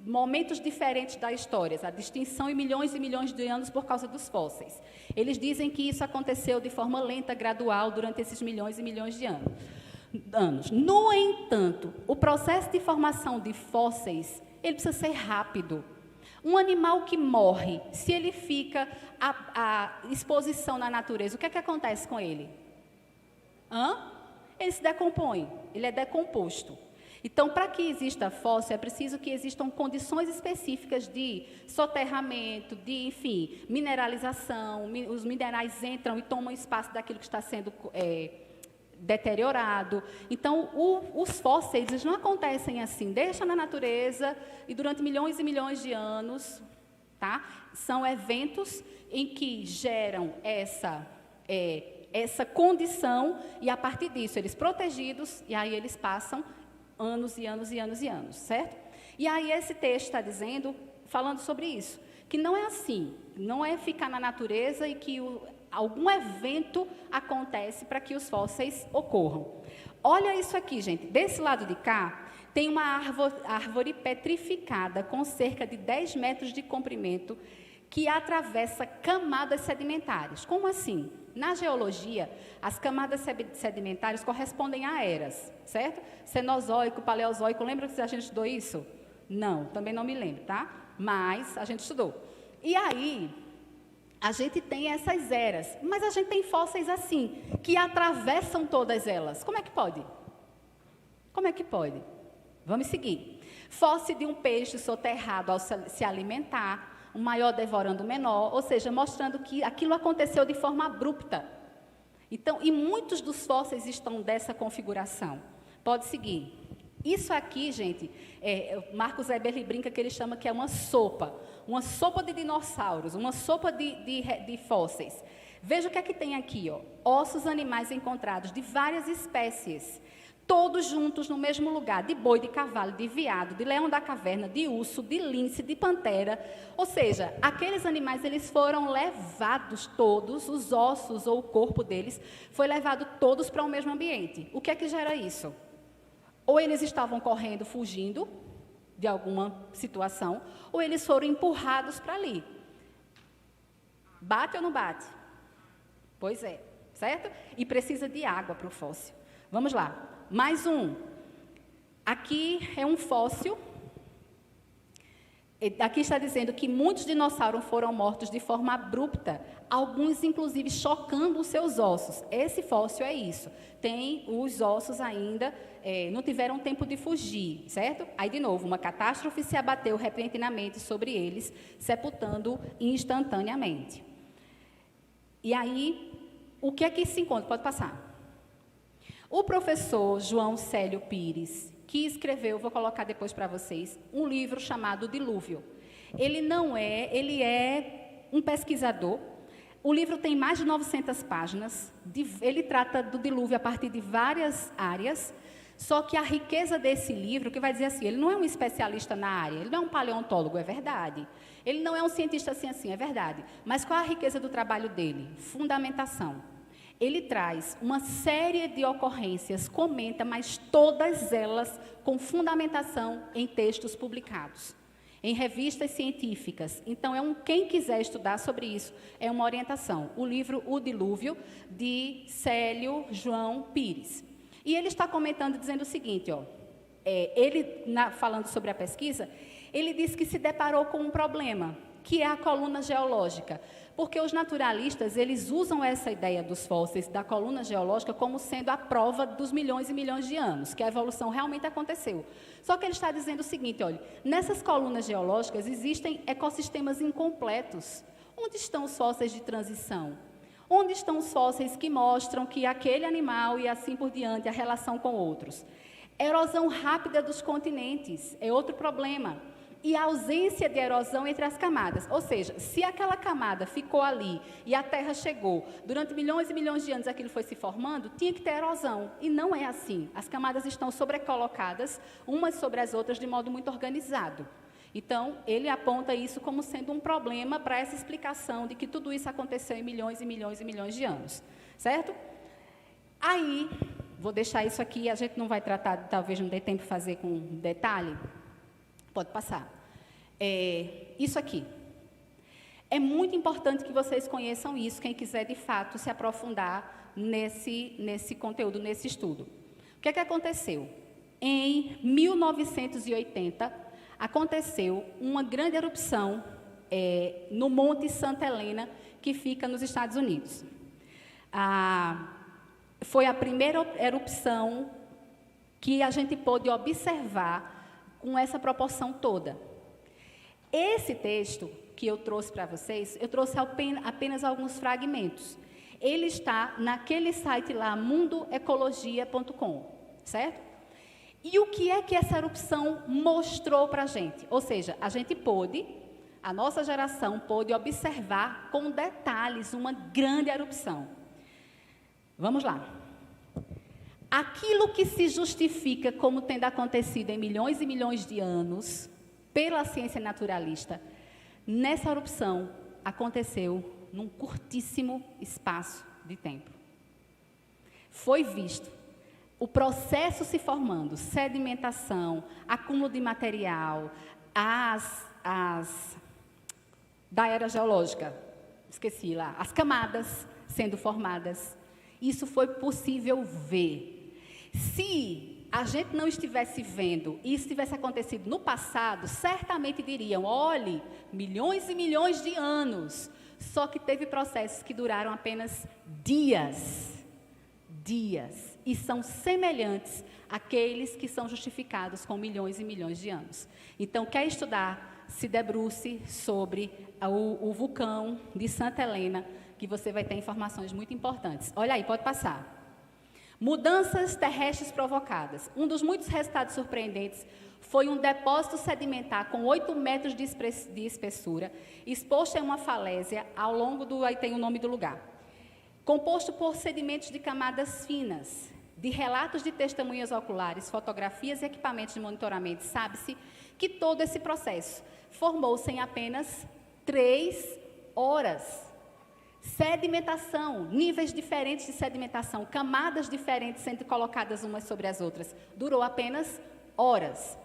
momentos diferentes da história, a distinção em milhões e milhões de anos por causa dos fósseis. Eles dizem que isso aconteceu de forma lenta, gradual, durante esses milhões e milhões de anos. No entanto, o processo de formação de fósseis, ele precisa ser rápido. Um animal que morre, se ele fica à exposição na natureza, o que é que acontece com ele? Ele se decompõe, ele é decomposto. Então, para que exista fóssil, é preciso que existam condições específicas de soterramento, de, enfim, mineralização. Os minerais entram e tomam espaço daquilo que está sendo deteriorado. Então, os fósseis eles não acontecem assim, deixa na natureza e durante milhões e milhões de anos, tá? São eventos em que geram essa condição e, a partir disso, eles protegidos, e aí eles passam anos e anos e anos e anos, certo? E aí esse texto está dizendo, falando sobre isso, que não é assim, não é ficar na natureza e que algum evento acontece para que os fósseis ocorram. Olha isso aqui, gente, desse lado de cá, tem uma árvore petrificada com cerca de 10 metros de comprimento que atravessa camadas sedimentares. Como assim? Na geologia, as camadas sedimentares correspondem a eras, certo? Cenozoico, paleozoico, lembra que a gente estudou isso? Não, também não me lembro, tá? Mas a gente estudou. E aí, a gente tem essas eras, mas a gente tem fósseis assim, que atravessam todas elas. Como é que pode? Como é que pode? Vamos seguir. Fóssil de um peixe soterrado ao se alimentar, o maior devorando o menor, ou seja, mostrando que aquilo aconteceu de forma abrupta. Então, e muitos dos fósseis estão dessa configuração. Pode seguir. Isso aqui, gente, Marcos Eberle brinca que ele chama que é uma sopa de dinossauros, uma sopa de fósseis. Veja o que é que tem aqui, ó, ossos animais encontrados de várias espécies, todos juntos no mesmo lugar, de boi, de cavalo, de veado, de leão da caverna, de urso, de lince, de pantera. Ou seja, aqueles animais, eles foram levados todos, os ossos ou o corpo deles, foi levado todos para o mesmo ambiente. O que é que gera isso? Ou eles estavam correndo, fugindo de alguma situação, ou eles foram empurrados para ali. Bate ou não bate? Pois é, certo? E precisa de água para o fóssil. Vamos lá. Mais um. Aqui é um fóssil. Aqui está dizendo que muitos dinossauros foram mortos de forma abrupta, alguns inclusive chocando os seus ossos. Esse fóssil é isso. Tem os ossos ainda, não tiveram tempo de fugir, certo? Aí, de novo, uma catástrofe se abateu repentinamente sobre eles, sepultando instantaneamente. E aí, o que é que se encontra? Pode passar. O professor João Célio Pires, que escreveu, vou colocar depois para vocês, um livro chamado Dilúvio. Ele é um pesquisador. O livro tem mais de 900 páginas. Ele trata do dilúvio a partir de várias áreas. Só que a riqueza desse livro, que vai dizer assim, ele não é um especialista na área, ele não é um paleontólogo, é verdade. Ele não é um cientista assim, é verdade. Mas qual a riqueza do trabalho dele? Fundamentação. Ele traz uma série de ocorrências, comenta, mas todas elas com fundamentação em textos publicados, em revistas científicas. Então, quem quiser estudar sobre isso, é uma orientação. O livro O Dilúvio, de Célio João Pires. E ele está comentando, dizendo o seguinte, ó, falando sobre a pesquisa, ele disse que se deparou com um problema. que é a coluna geológica. Porque os naturalistas, eles usam essa ideia dos fósseis da coluna geológica como sendo a prova dos milhões e milhões de anos, que a evolução realmente aconteceu. Só que ele está dizendo o seguinte, olha, nessas colunas geológicas existem ecossistemas incompletos. Onde estão os fósseis de transição? Onde estão os fósseis que mostram que aquele animal e assim por diante, a relação com outros? Erosão rápida dos continentes é outro problema. E a ausência de erosão entre as camadas. Ou seja, se aquela camada ficou ali e a Terra chegou, durante milhões e milhões de anos aquilo foi se formando, tinha que ter erosão. E não é assim. As camadas estão sobrecolocadas, umas sobre as outras, de modo muito organizado. Então, ele aponta isso como sendo um problema para essa explicação de que tudo isso aconteceu em milhões e milhões e milhões de anos. Certo? Aí, vou deixar isso aqui, a gente não vai tratar, talvez não dê tempo de fazer com detalhe. Pode passar. Isso aqui. É muito importante que vocês conheçam isso, quem quiser, de fato, se aprofundar nesse conteúdo, nesse estudo. O que é que aconteceu? Em 1980, aconteceu uma grande erupção no Monte Santa Helena, que fica nos Estados Unidos. Foi a primeira erupção que a gente pôde observar com essa proporção toda. Esse texto que eu trouxe para vocês, eu trouxe apenas alguns fragmentos. Ele está naquele site lá, mundoecologia.com, certo? E o que é que essa erupção mostrou para a gente? Ou seja, a nossa geração pôde observar com detalhes uma grande erupção. Vamos lá. Aquilo que se justifica como tendo acontecido em milhões e milhões de anos, pela ciência naturalista, nessa erupção aconteceu num curtíssimo espaço de tempo. Foi visto o processo se formando, sedimentação, acúmulo de material, da era geológica, esqueci lá, as camadas sendo formadas. Isso foi possível ver. Se a gente não estivesse vendo e isso tivesse acontecido no passado, certamente diriam, olhe, milhões e milhões de anos. Só que teve processos que duraram apenas dias. Dias. E são semelhantes àqueles que são justificados com milhões e milhões de anos. Então, quer estudar, se debruce sobre o vulcão de Santa Helena, que você vai ter informações muito importantes. Olha aí, pode passar. Mudanças terrestres provocadas. Um dos muitos resultados surpreendentes foi um depósito sedimentar com 8 metros de espessura, exposto em uma falésia ao longo do... Aí tem o nome do lugar. Composto por sedimentos de camadas finas. De relatos de testemunhas oculares, fotografias e equipamentos de monitoramento, sabe-se que todo esse processo formou-se em apenas 3 horas. Sedimentação, níveis diferentes de sedimentação, camadas diferentes sendo colocadas umas sobre as outras, durou apenas horas.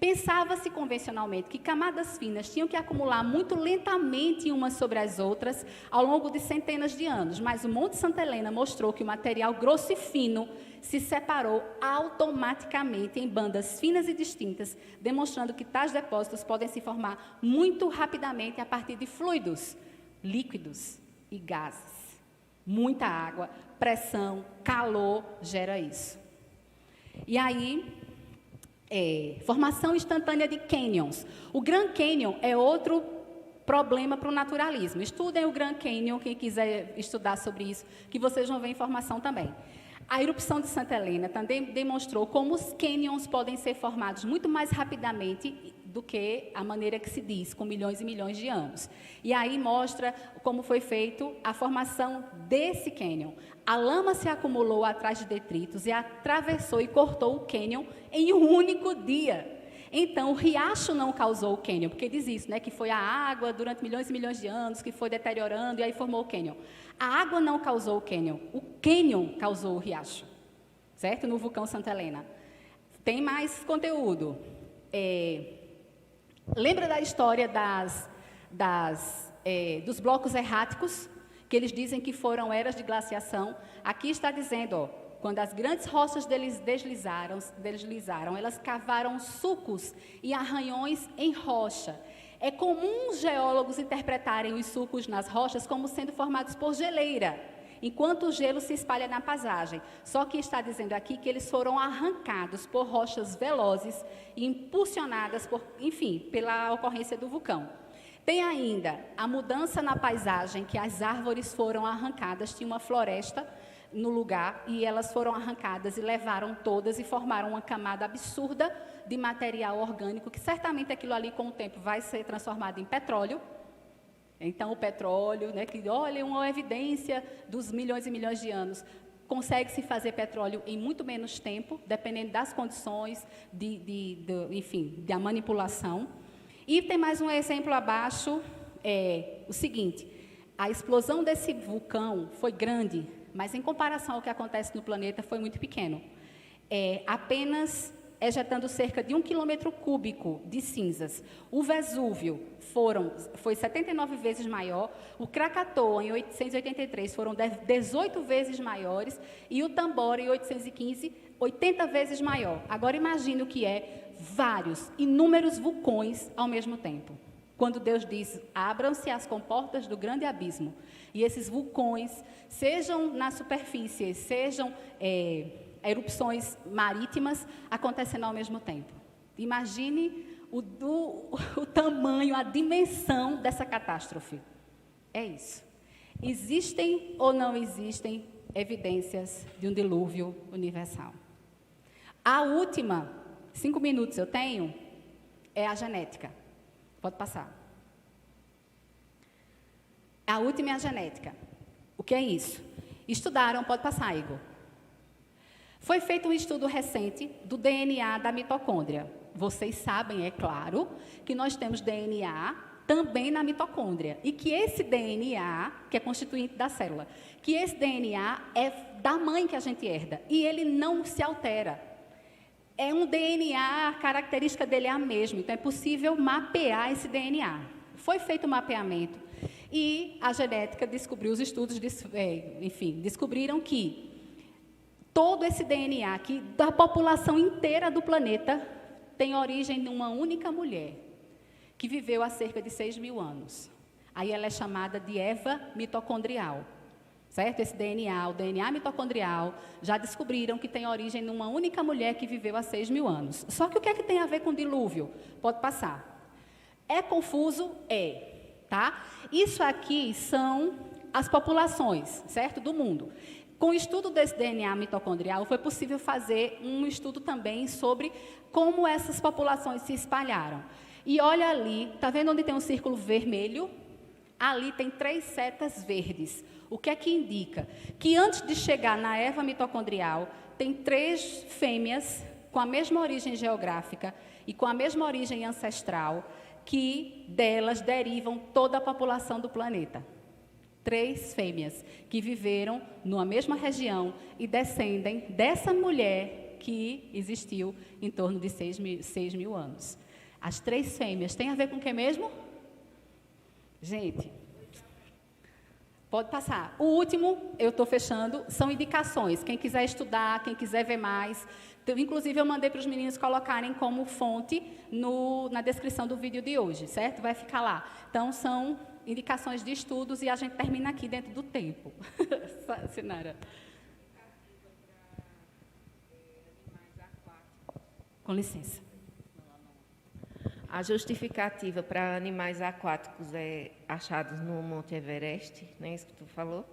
Pensava-se convencionalmente que camadas finas tinham que acumular muito lentamente umas sobre as outras ao longo de centenas de anos, mas o Monte Santa Helena mostrou que o material grosso e fino se separou automaticamente em bandas finas e distintas, demonstrando que tais depósitos podem se formar muito rapidamente a partir de fluidos, líquidos e gases. Muita água, pressão, calor gera isso. E aí, formação instantânea de cânions. O Grand Canyon é outro problema para o naturalismo. Estudem o Grand Canyon, quem quiser estudar sobre isso, que vocês vão ver informação também. A erupção de Santa Helena também demonstrou como os cânions podem ser formados muito mais rapidamente do que a maneira que se diz, com milhões e milhões de anos. E aí mostra como foi feito a formação desse cânion. A lama se acumulou atrás de detritos e atravessou e cortou o cânion em um único dia. Então, o riacho não causou o cânion, porque diz isso, né, que foi a água durante milhões e milhões de anos que foi deteriorando e aí formou o cânion. A água não causou o cânion causou o riacho, certo? No vulcão Santa Helena. Tem mais conteúdo. Lembra da história dos blocos erráticos, que eles dizem que foram eras de glaciação? Aqui está dizendo, ó, quando as grandes rochas deslizaram, elas cavaram sulcos e arranhões em rocha. É comum os geólogos interpretarem os sulcos nas rochas como sendo formados por geleira, enquanto o gelo se espalha na paisagem. Só que está dizendo aqui que eles foram arrancados por rochas velozes e impulsionadas, pela ocorrência do vulcão. Tem ainda a mudança na paisagem, que as árvores foram arrancadas, tinha uma floresta no lugar, e elas foram arrancadas e levaram todas e formaram uma camada absurda de material orgânico, que certamente aquilo ali com o tempo vai ser transformado em petróleo. Então o petróleo, que olha, uma evidência dos milhões e milhões de anos, consegue-se fazer petróleo em muito menos tempo, dependendo das condições da manipulação. E tem mais um exemplo abaixo, o seguinte: a explosão desse vulcão foi grande, mas em comparação ao que acontece no planeta foi muito pequeno. Apenas ejetando cerca de 1 quilômetro cúbico de cinzas. O Vesúvio foi 79 vezes maior, o Krakatoa, em 883, foram 18 vezes maiores, e o Tambora, em 815, 80 vezes maior. Agora imagine o que é inúmeros vulcões ao mesmo tempo. Quando Deus diz, abram-se as comportas do grande abismo, e esses vulcões, sejam na superfície, sejam erupções marítimas, acontecendo ao mesmo tempo. Imagine o tamanho, a dimensão dessa catástrofe. É isso. Existem ou não existem evidências de um dilúvio universal? A última, 5 minutos eu tenho, é a genética. Pode passar. A última é a genética. O que é isso? Estudaram, pode passar, Igor. Foi feito um estudo recente do DNA da mitocôndria. Vocês sabem, é claro, que nós temos DNA também na mitocôndria. E que esse DNA, que é constituinte da célula, que esse DNA é da mãe que a gente herda. E ele não se altera. É um DNA, a característica dele é a mesma. Então, é possível mapear esse DNA. Foi feito o mapeamento. E a genética descobriu, os estudos, descobriram que todo esse DNA aqui, da população inteira do planeta, tem origem numa única mulher, que viveu há cerca de 6.000 anos. Aí ela é chamada de Eva mitocondrial. Certo? Esse DNA, o DNA mitocondrial, já descobriram que tem origem numa única mulher que viveu há 6.000 anos. Só que o que é que tem a ver com dilúvio? Pode passar. É confuso? Tá? Isso aqui são as populações, certo? Do mundo. Com o estudo desse DNA mitocondrial, foi possível fazer um estudo também sobre como essas populações se espalharam. E olha ali, está vendo onde tem um círculo vermelho? Ali tem 3 setas verdes. O que é que indica? Que antes de chegar na Eva mitocondrial, tem 3 fêmeas com a mesma origem geográfica e com a mesma origem ancestral, que delas derivam toda a população do planeta. 3 fêmeas que viveram numa mesma região e descendem dessa mulher que existiu em torno de 6.000 anos. As 3 fêmeas têm a ver com o que mesmo? Gente, pode passar. O último, eu estou fechando, são indicações. Quem quiser estudar, quem quiser ver mais. Inclusive, eu mandei para os meninos colocarem como fonte na descrição do vídeo de hoje, certo? Vai ficar lá. Então, são indicações de estudos e a gente termina aqui dentro do tempo. Sinara. Com licença. A justificativa para animais aquáticos achados no Monte Everest, né, isso que tu falou,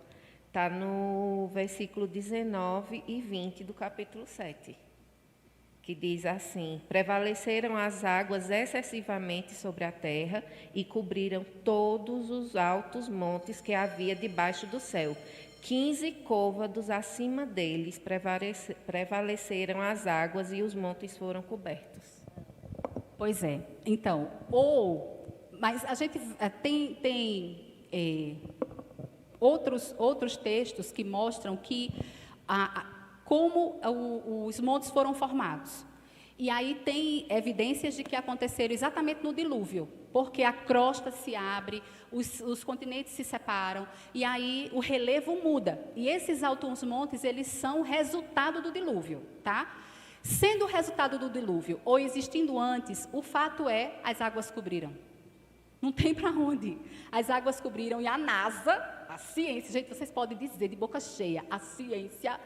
está no versículo 19 e 20 do capítulo 7, que diz assim: prevaleceram as águas excessivamente sobre a terra e cobriram todos os altos montes que havia debaixo do céu. 15 côvados acima deles prevaleceram as águas e os montes foram cobertos. Pois é. Então, mas a gente tem outros textos que mostram que como os montes foram formados. E aí tem evidências de que aconteceram exatamente no dilúvio, porque a crosta se abre, os continentes se separam, e aí o relevo muda. E esses altos montes, eles são resultado do dilúvio, tá? Sendo o resultado do dilúvio ou existindo antes, o fato é, as águas cobriram. Não tem para onde. As águas cobriram e a NASA, a ciência, gente, vocês podem dizer de boca cheia, a ciência,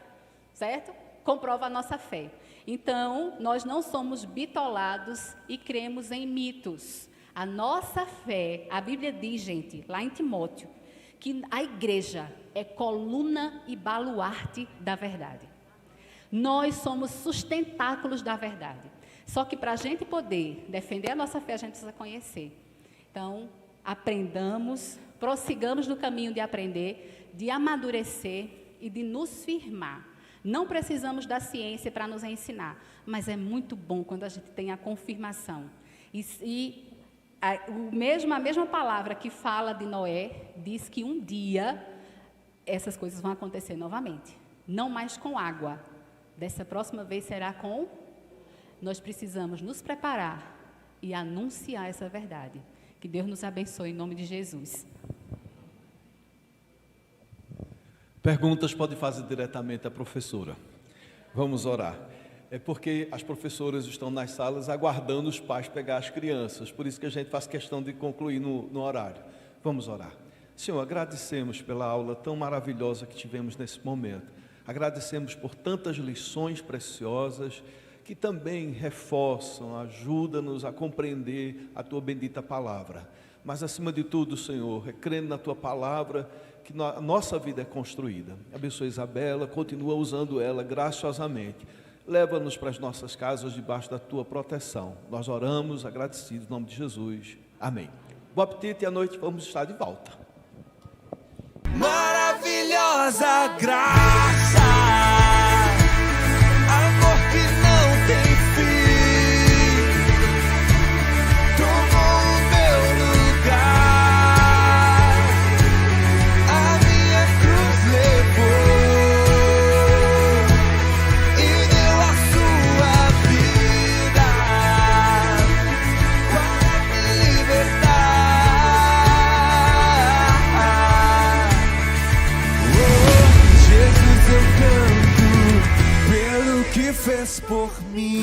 certo? Comprova a nossa fé. Então, nós não somos bitolados e cremos em mitos. A nossa fé, a Bíblia diz, gente, lá em Timóteo, que a igreja é coluna e baluarte da verdade. Nós somos sustentáculos da verdade. Só que para a gente poder defender a nossa fé, a gente precisa conhecer. Então, aprendamos, prossigamos no caminho de aprender, de amadurecer e de nos firmar. Não precisamos da ciência para nos ensinar, mas é muito bom quando a gente tem a confirmação. A mesma palavra que fala de Noé diz que um dia essas coisas vão acontecer novamente. Não mais com água. Dessa próxima vez será com... Nós precisamos nos preparar e anunciar essa verdade. Que Deus nos abençoe em nome de Jesus. Perguntas pode fazer diretamente à professora. Vamos orar. É porque as professoras estão nas salas aguardando os pais pegar as crianças. Por isso que a gente faz questão de concluir no horário. Vamos orar. Senhor, agradecemos pela aula tão maravilhosa que tivemos nesse momento. Agradecemos por tantas lições preciosas que também reforçam, ajudam-nos a compreender a Tua bendita palavra. Mas, acima de tudo, Senhor, é crendo na Tua palavra que a nossa vida é construída. Abençoa Isabela, continua usando ela graciosamente. Leva-nos para as nossas casas debaixo da Tua proteção. Nós oramos agradecidos em nome de Jesus. Amém. Bom apetite e à noite vamos estar de volta. Maravilhosa graça, amor que não tem fim, tomou o meu lugar, a minha cruz levou e deu a sua vida para me libertar. Jesus, eu canto pelo que fez por mim.